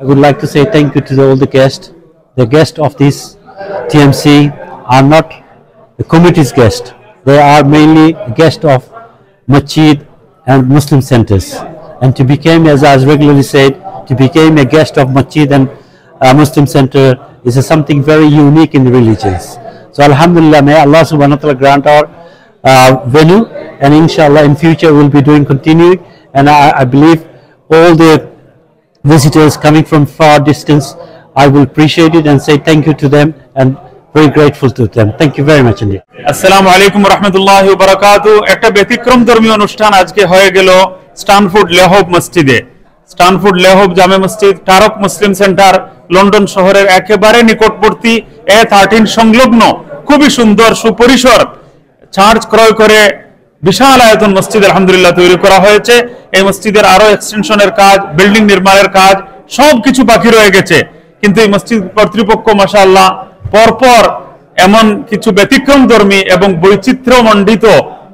I would like to say thank you to all the guests. The guests of this TMC are not the committee's guests. They are mainly guests of masjid and Muslim centers. And to become, as I regularly said, to become a guest of masjid and Muslim center is something very unique in the religions. So Alhamdulillah, may Allah subhanahu wa ta'ala grant our venue, and inshallah in future we'll be doing continuing, and I believe all the visitors coming from far distance, I will appreciate it and say thank you to them and very grateful to them. Thank you very much indeed. আসসালামু আলাইকুম ওয়া রাহমাতুল্লাহি ওয়া বারাকাতুহু। একটা ব্যতিক্রম ধর্মীয় অনুষ্ঠান আজকে হয়ে গেল স্টানফোর্ড লেহব মসজিদে। স্টানফোর্ড লেহব জামে মসজিদ, টারক মুসলিম সেন্টার, লন্ডন শহরের একেবারে নিকটবর্তী A13 সংলগ্ন খুবই সুন্দর সুপরিসর চার্চ ক্রয় করে বিশাল আয়তন মসজিদ আলহামদুলিল্লাহ তৈরি করা হয়েছে। এই মসজিদের আরো এক্সটেনশনের কাজ, বিল্ডিং নির্মাণের কাজ সবকিছু বাকি রয়ে গেছে, কিন্তু এই মসজিদ কর্তৃপক্ষ মাশাআল্লাহ পরপর এমন কিছু ব্যতিক্রমধর্মী এবং বৈচিত্র্যমণ্ডিত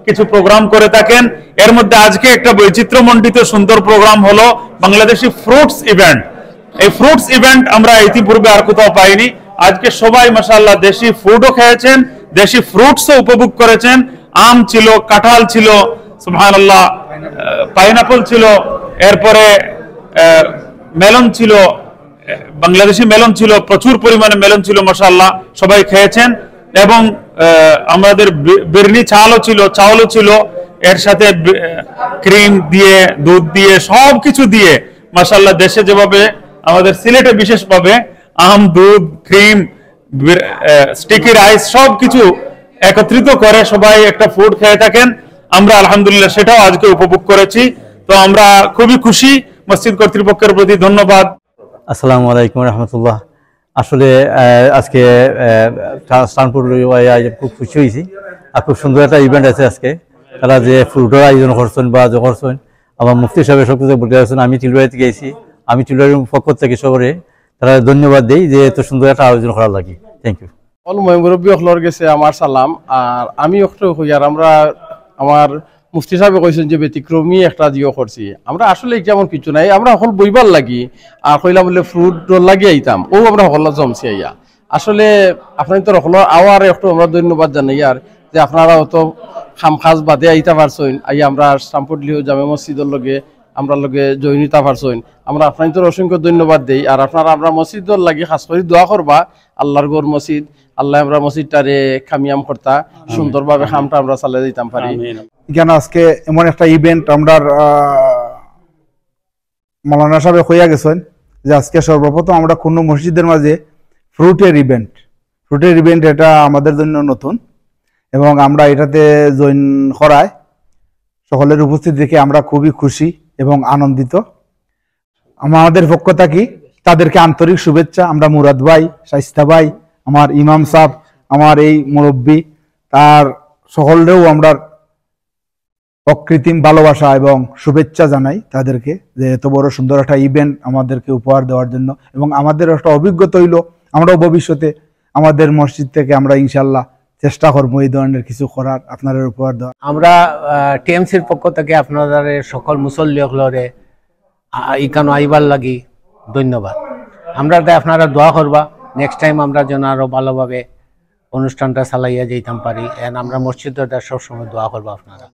কিছু প্রোগ্রাম করে থাকেন। এর মধ্যে আজকে একটা বৈচিত্র্যমণ্ডিত সুন্দর প্রোগ্রাম হলো বাংলাদেশি ফ্রুটস ইভেন্ট। এই ফ্রুটস ইভেন্ট আমরা ইতিপূর্বে আর কোথাও পাইনি। আজকে সবাই মাশাআল্লাহ দেশি ফুডও খেয়েছেন, দেশি ফ্রুটসও উপভোগ করেছেন। আম ছিল, কাঁঠাল ছিল, সুবহানাল্লাহ, পাইনাপল ছিল, এরপরে মেলন ছিল, বাংলাদেশি মেলন ছিল, প্রচুর পরিমাণে মেলন ছিল মাশাআল্লাহ, সবাই খেয়েছেন। এবং আমাদের বিরনি চালও ছিল, এর সাথে ক্রিম দিয়ে, দুধ দিয়ে, সবকিছু দিয়ে মাশাআল্লাহ দেশে যেভাবে আমাদের সিলেটে বিশেষভাবে আম, দুধ, ক্রিম, স্টিকি রাইস সবকিছু একত্রিত করে সবাই একটা ফুড খেয়ে থাকেন। আমরা আলহামদুলিল্লাহ সেটাও আজকে উপভোগ করেছি। তো আমরা খুবই খুশি, মসজিদ কর্তৃপক্ষের প্রতি ধন্যবাদ। আসসালামু আলাইকুম রহমতুল্লাহ। আসলে আজকে স্টানফোর্ড খুব খুশি হয়েছি, আর খুব সুন্দর একটা ইভেন্ট আছে আজকে। তারা যে ফুডের আয়োজন করছেন বা করছেন, আমার মুফতি সাহেব সব কিছু বলে আসছেন। আমি টিলবাড়িতে গেছি, আমি টিলবাড়ির পক্ষ থেকে সবরে তারা ধন্যবাদ দিই যে এত সুন্দর একটা আয়োজন করা লাগে। Thank you. মুরব্বী অখলর গেছে আমার সালাম, আর আমি আর আমরা আমার মুফতি সাহেব কইছেন যে ব্যতিক্রমী একটা জিও করছি। আমরা আসলে যেমন কিছু নাই, আমরা সকল বইবার লাগি আর কইলাম বলে ফ্রুট লাগি আইতাম, ও আমরা সকল জমছি আইয়া। আসলে আপনার তো সকল আওয়ার একটু আমরা ধন্যবাদ জানাই আর যে আপনারা অত খাম খাজ বাদে আইতা পারছেন, আইয়া আমরা স্টানফোর্ড জামে মসজিদের লগে আমরা লগে জয়েন হইতা পারছেন। আমরা আপনাদের অসংখ্য ধন্যবাদ দেই, আর আপনারা আমরা মসজিদের লাগি খাস করে দোয়া করবা আল্লাহর গড় মসজিদ, আল্লাহ আমরা মসজিদটারে কামিয়াম করতা সুন্দরভাবে খামটা আমরা চালিয়ে দিতাম পারি। এখানে আজকে এমন একটা ইভেন্ট আমরা মাওলানা সাহেব হইয়া গেছেন যে আজকে সর্বপ্রথম আমরা কোন মসজিদের মাঝে ফ্রুটের ইভেন্ট এটা আমাদের জন্য নতুন, এবং আমরা এটাতে জয়েন করায় সকলের উপস্থিতি দেখে আমরা খুবই খুশি এবং আনন্দিত। আমাদের পক্ষ থেকে তাদেরকে আন্তরিক শুভেচ্ছা। আমরা মুরাদ ভাই, শাইস্তা ভাই, আমার ইমাম সাহেব, আমার এই মুরব্বী, তার সকলেও আমরা অকৃত্রিম ভালোবাসা এবং শুভেচ্ছা জানাই তাদেরকে যে এত বড় সুন্দর একটা ইভেন্ট আমাদেরকে উপহার দেওয়ার জন্য। এবং আমাদের একটা অভিজ্ঞতা হইল, আমরাও ভবিষ্যতে আমাদের মসজিদ থেকে আমরা ইনশাল্লাহ চেষ্টা করবো এই ধরনের কিছু করার, আপনাদের উপহার দেওয়া। আমরা টিএমসির পক্ষ থেকে আপনাদের সকল মুসল্লি হলরে ইকানো আইবার লাগি ধন্যবাদ। আমরা আপনারা দোয়া করবা নেক্সট টাইম আমরা যেন আরো ভালোভাবে অনুষ্ঠানটা চালাইয়া যেতাম পারি, এন্ড আমরা মসজিদটা সবসময় দোয়া করবো আপনারা।